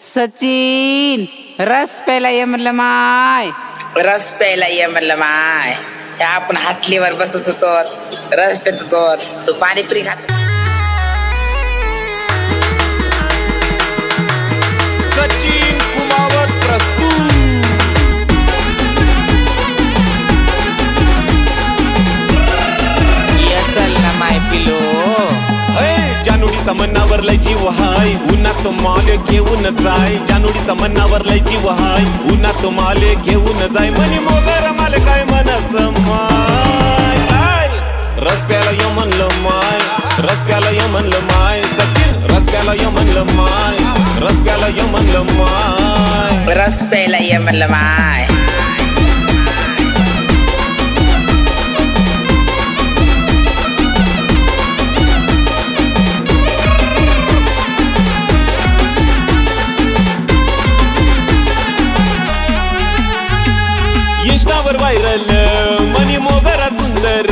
सचिन रस प्यायला ये म्हणलं माय. रस प्यायला ये म्हणलं माय. आपण हाटलीवर बसत होतो, रस पेत होतो, तू पाणीपुरी खात. सचिन कुमावत प्रस्तुत. ये चल ना माय पिलो. जानोडीचा मनावर लय जीव हाय, उन्हात माल घेऊन जाय. जानोडीचा मनावर लय जीव हाय, उन्हात माल घेऊन जाय. मनी मोगर माल काय मनस माय. रस प्याला य म्हणलं माय, रस प्याला य म्हणलं माय. सचिन रस प्याला य म्हणलं माय, रस प्याला य म्हणलं माय. रस प्यायला ये म्हणलं माय. इंस्टावर व्हायरल मनी मोगरा सुंदर,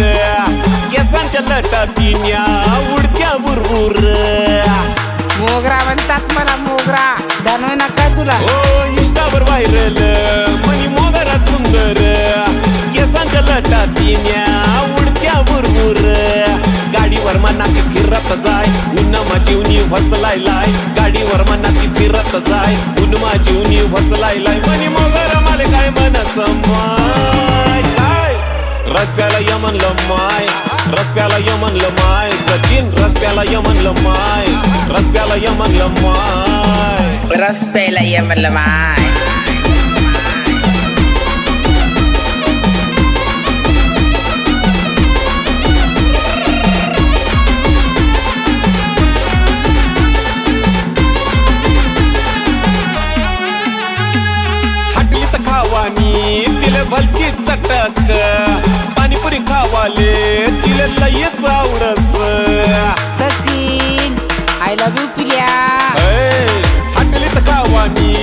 केसांच्या लटातीन्या उडत्या बुरबुर. मोगरा म्हणतात मला मोगरा, जाणवय ना काय तुला. ओ इंस्टावर व्हायरल मनी मोगरा सुंदर, केसांच्या लटातीन्या उडत्या बुरबुर. गाडीवर मनाती फिरत जाय, उन्हा जीवनी वसलायलाय. गाडीवर मनाती फिरत जाय, उन्हा जीवनी वसलायलाय. मनी मोगरा माले काय मनस माय. काय रस प्याला य म्हणलं माय, रस प्याला य म्हणलं माय. सचिन रस प्याला य म्हणलं माय, रस प्याला य म्हणलं माय. रस प्यायला ये म्हणलं माय. खावानी तिले भलती चटक, पाणीपुरी खावाले तिले लयच आवडस. सचिन आय लव्ह यू पिल्या. हटलीत खावानी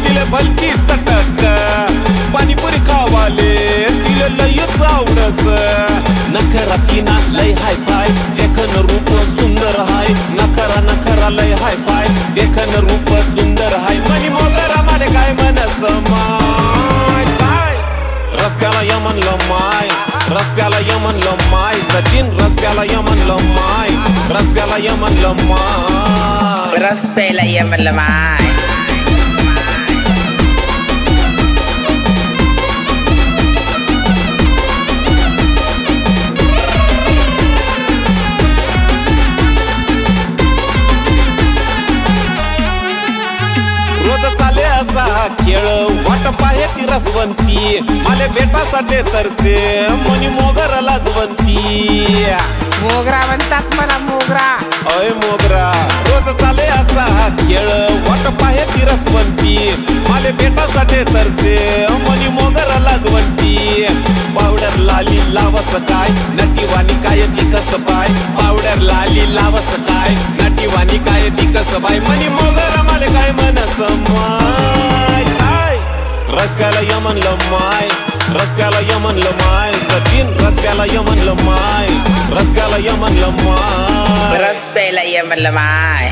तिले भलती चटक, पाणीपुरी खावाले तिले लयच आवडस. नखरा तिना लय हाय फाय, देखन रूप सुंदर हाय. नखरा नखरा लय हाय फाय, देखन रूप सुंदर हाय. मनी मोगरा माले काय मनस माय. काय रस प्याला य म्हणलं माय, रस प्याला य म्हणलं माय. सचिन रस प्याला य म्हणलं माय, रस प्याला य म्हणलं माय. रस प्यायला ये म्हणलं माय. रोज चाले असा खेळ, वाट पाहे ती रसवंती. माले भेटासाठी तरसे मनी मोगर लाजवंती. मोगरा म्हणतात मला मोगरा. अय मोगरा रोज चाले असा खेळ, वाट पाहे ती रसवंती. माले भेटासाठी तरसे मनी मोगर लाजवंती. पावडर लाली लावस काय, नटीवानी काय दिकस पाय. पावडर लाली लावस काय, नटीवानी काय दिकस पाय. मनी मोगर माले काय मनस माय. काय रस प्याला य म्हणलं माय, रस प्याला य म्हणलं माय. सचिन रस प्याला य म्हणलं माय, रस प्याला य म्हणलं माय. रस प्यायला ये म्हणलं माय.